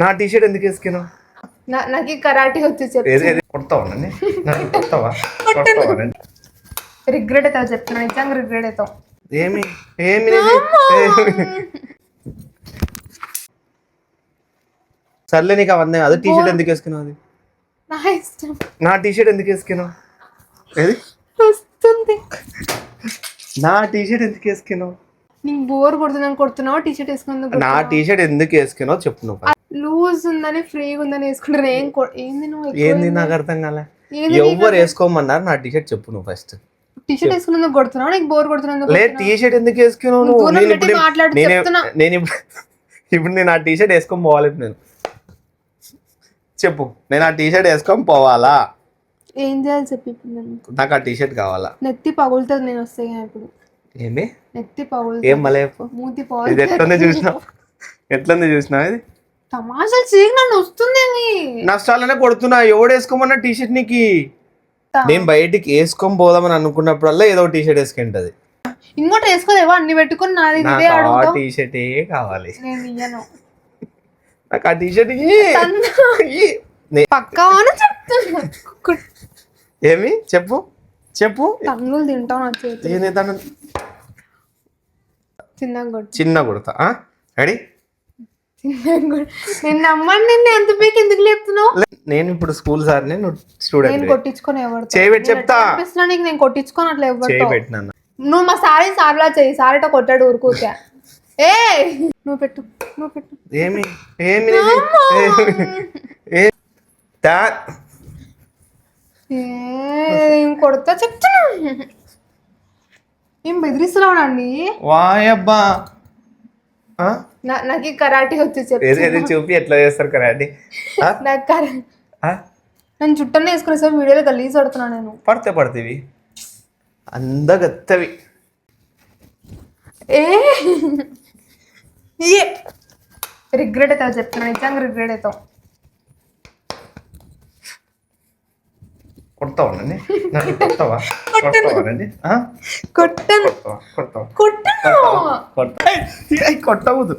నా టీషర్ట్ ఎందుకు వేసుకున్నావు? నాకు కరాటే వచ్చి కొడతావానండి? రిగ్రెట్ అవుతావు చెప్తున్నా, నిజంగా రిగ్రెట్ అవుతావు. ఏమి ఏమి సర్లే నీకు అవన్నీ అదే టీషర్ట్ ఎందుకు వేసుకున్నావు? అది నా ఇష్టం. నా టీషర్ట్ ఎందుకు వేసుకున్నావు? ఏది వస్తుంది. నా టీషర్ట్ ఎందుకు వేసుకున్నావు? నీకు బోర్ కొడుతున్నావు టీషర్ట్ వేసుకున్నందుకు. నా టీషర్ట్ ఎందుకు వేసుకున్నావు చెప్పు. నువ్వు లూజ్ ఉందని ఫ్రీగా ఉందని వేసుకుంటారు. ఏంది నువ్వు? ఏంది నాకు అర్థం కాలే. ఎవరు వేసుకోమన్నారు నా టీషర్ట్ చెప్పు. నువ్వు ఫస్ట్ టీషర్ట్ వేసుకున్నందుకు కొడుతున్నావు, నీకు బోర్ కొడుతున్నందుకు. లేదు టీషర్ట్ ఎందుకు వేసుకున్నావు నువ్వు? ఇప్పుడు నేను ఆ టీషర్ట్ వేసుకొని పోవాలి. నేను చెప్పు, నేను ఆ టీషర్ట్ వేసుకొని పోవాలా? ఏం చేయాలి చెప్పి. నాకు ఆ టీషర్ట్ కావాలా? నెత్తి పగులుతుంది నేను వస్తే. ఇప్పుడు ఏమి నెత్తి పగులు ఏం మళ్ళీ మూతి ఇది పగులు. ఎట్లుంది చూసినావు? ఎట్లుంది చూసినావు? ఇది తమాషాలు చేయకు, నన్ను వస్తుంది. నష్టాలనే కొడుతున్నా. ఎవడు వేసుకోమన్నా టీషర్ట్ నీకు? నేను బయటికి వేసుకొని పోదామని అనుకున్నప్పుడల్లా ఏదో టీషర్ట్ వేసుకుంటది. ఇంకోటి వేసుకోలేవా? అన్ని పెట్టుకుని నాది ఇదే ఆ అడుగుతావు. టీషర్టే కావాలి. నేను ఇయ్యను. నాకు ఆ టీషర్ట్ పక్కా అని చెప్తున్నా. ఏమి చెప్పు చెప్పు. తన్నులు తింటావు నా చేతి. చిన్న కొడతా. రెడీ? నేను నమ్మని నిన్ను ఎంత పీక్ ఎందుకు లేపుతున్నావు? నేను ఇప్పుడు స్కూల్ సార్, నేను స్టూడెంట్. నేను కొట్టించుకొని ఎవరు చేయబెట్టి చెప్తా. నీకు నేను కొట్టించుకొని అట్లా ఎవరు చేయబెట్టినా. నువ్వు మా సార్లా చెయ్యి. సారేట కొట్టాడు ఊరుకోతే. ఏ నువ్వు పెట్టు, నువ్వు పెట్టు. ఏమి ఏమి కొడతా చెప్తున్నా. ఏం బెదిరిస్తున్నావు అండి? వాయబ్బా. నాకు కరాటే వచ్చి చూపి ఎట్లా చేస్తారు కరాటే. నాకు నేను చుట్టనే వేసుకునే సార్ వీడియోలో గలీజ్ పడుతున్నా. నేను పడతేవి అందగత్తవి. రిగ్రెట్ అవుతావు చెప్తున్నా, నిజంగా రిగ్రెట్ అవుతావు. కొడతావానండి? కొడతావా? కొడతావానండి? కొట్టను. కొట్టవద్దు.